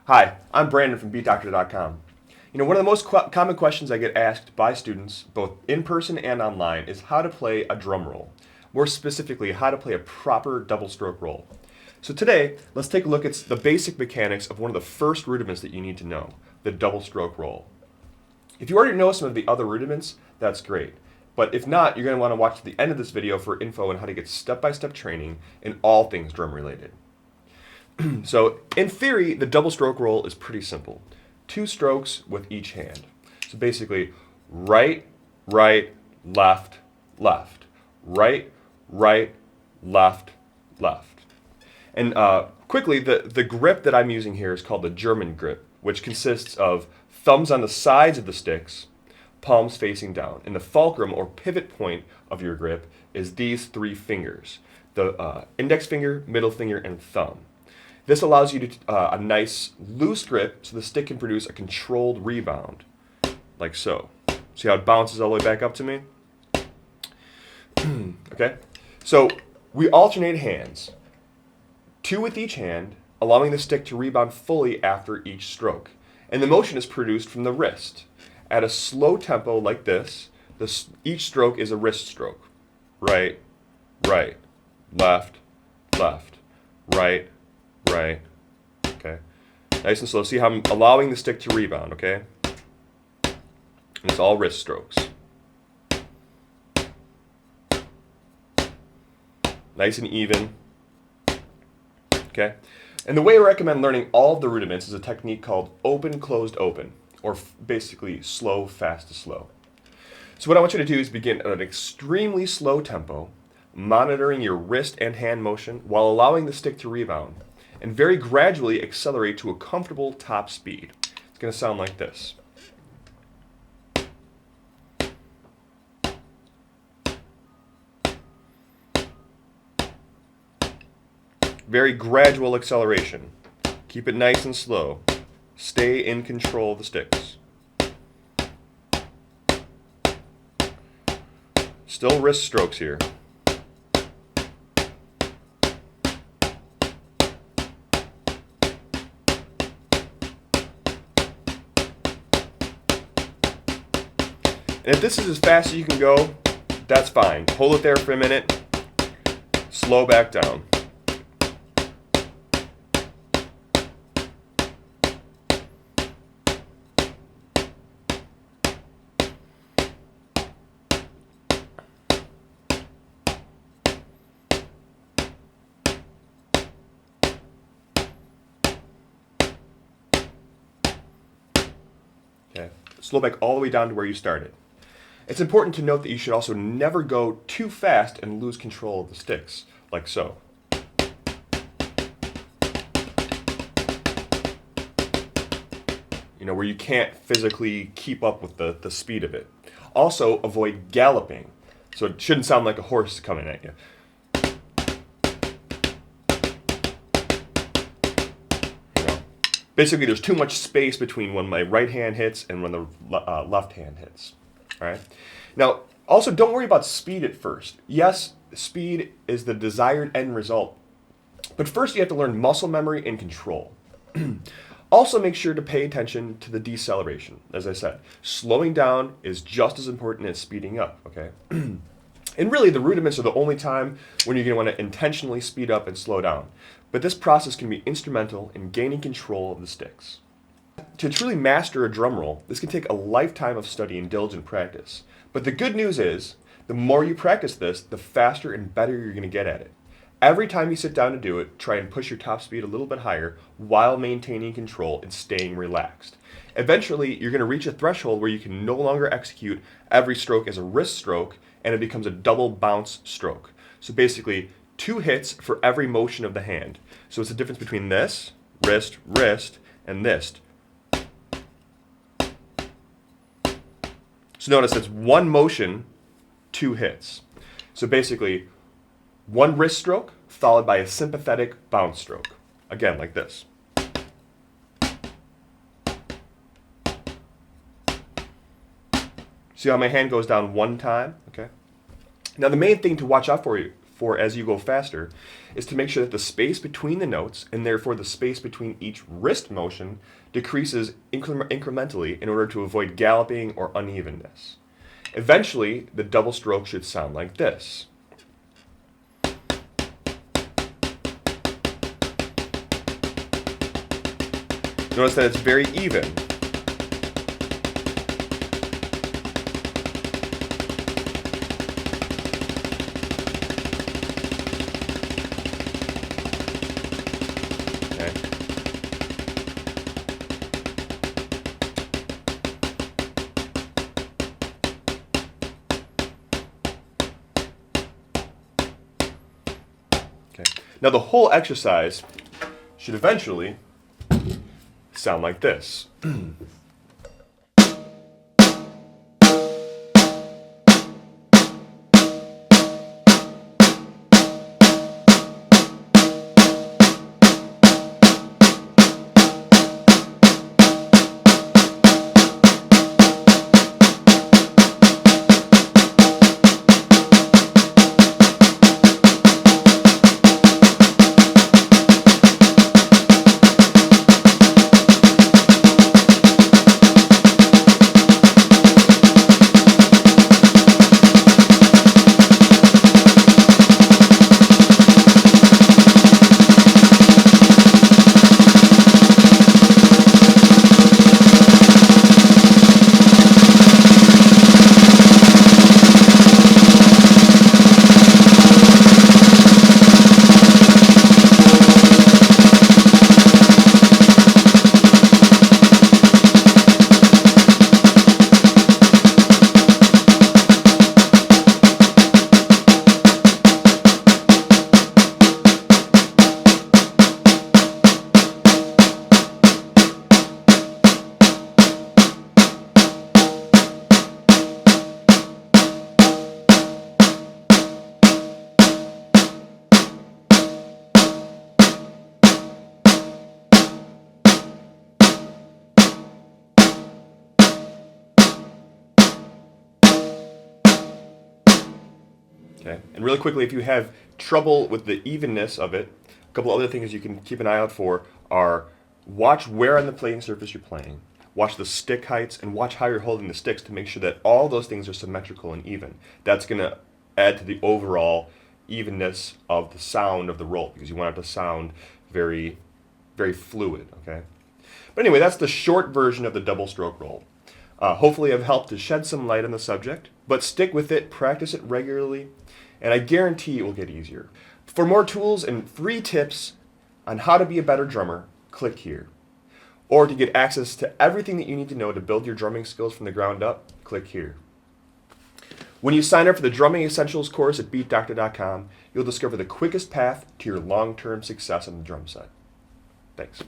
Hi, I'm Brandon from beatdoctor.com. One of the most common questions I get asked by students, both in person and online, is how to play a drum roll. More specifically, how to play a proper double stroke roll. So today, let's take a look at the basic mechanics of one of the first rudiments that you need to know, the double stroke roll. If you already know some of the other rudiments, that's great. But if not, you're going to want to watch to the end of this video for info on how to get step-by-step training in all things drum related. So in theory, the double stroke roll is pretty simple. 2 strokes with each hand. So basically, right, right, left, left. Right, right, left, left. And quickly, the grip that I'm using here is called the German grip, which consists of thumbs on the sides of the sticks, palms facing down. And the fulcrum or pivot point of your grip is these 3 fingers, the index finger, middle finger, and thumb. This allows you to a nice loose grip so the stick can produce a controlled rebound, like so. See how it bounces all the way back up to me? Okay? So we alternate hands, 2 with each hand, allowing the stick to rebound fully after each stroke. And the motion is produced from the wrist. At a slow tempo like this, each stroke is a wrist stroke. Right, right, left, left, right, right, okay. Nice and slow. See how I'm allowing the stick to rebound, okay? And it's all wrist strokes. Nice and even, okay? And the way I recommend learning all of the rudiments is a technique called open, closed, open, or basically slow, fast to slow. So what I want you to do is begin at an extremely slow tempo, monitoring your wrist and hand motion while allowing the stick to rebound, and very gradually accelerate to a comfortable top speed. It's going to sound like this. Very gradual acceleration. Keep it nice and slow. Stay in control of the sticks. Still wrist strokes here. And if this is as fast as you can go, that's fine. Hold it there for a minute. Slow back down. Okay. Slow back all the way down to where you started. It's important to note that you should also never go too fast and lose control of the sticks, like so. Where you can't physically keep up with the speed of it. Also, avoid galloping, so it shouldn't sound like a horse coming at you. Basically, there's too much space between when my right hand hits and when the left hand hits. All right. Now, also don't worry about speed at first. Yes, speed is the desired end result, but first you have to learn muscle memory and control. Also, make sure to pay attention to the deceleration. As I said, slowing down is just as important as speeding up. Okay. And really, the rudiments are the only time when you're going to want to intentionally speed up and slow down. But this process can be instrumental in gaining control of the sticks. To truly master a drum roll, this can take a lifetime of study and diligent practice. But the good news is, the more you practice this, the faster and better you're going to get at it. Every time you sit down to do it, try and push your top speed a little bit higher while maintaining control and staying relaxed. Eventually, you're going to reach a threshold where you can no longer execute every stroke as a wrist stroke, and it becomes a double bounce stroke. So basically, 2 hits for every motion of the hand. So it's the difference between this, wrist, wrist, and this. So notice it's 1 motion, 2 hits. So basically, 1 wrist stroke followed by a sympathetic bounce stroke. Again, like this. See how my hand goes down 1 time? Okay. Now the main thing to watch out for as you go faster is to make sure that the space between the notes, and therefore the space between each wrist motion, decreases incrementally in order to avoid galloping or unevenness. Eventually, the double stroke should sound like this. Notice that it's very even. Okay. Okay. Now the whole exercise should eventually sound like this. Okay. And really quickly, if you have trouble with the evenness of it, a couple other things you can keep an eye out for are watch where on the playing surface you're playing, watch the stick heights, and watch how you're holding the sticks to make sure that all those things are symmetrical and even. That's going to add to the overall evenness of the sound of the roll, because you want it to sound very, very fluid. Okay. But anyway, that's the short version of the double stroke roll. Hopefully I've helped to shed some light on the subject, but stick with it, practice it regularly, and I guarantee it will get easier. For more tools and free tips on how to be a better drummer, click here. Or to get access to everything that you need to know to build your drumming skills from the ground up, click here. When you sign up for the Drumming Essentials course at beatdoctor.com, you'll discover the quickest path to your long-term success on the drum set. Thanks.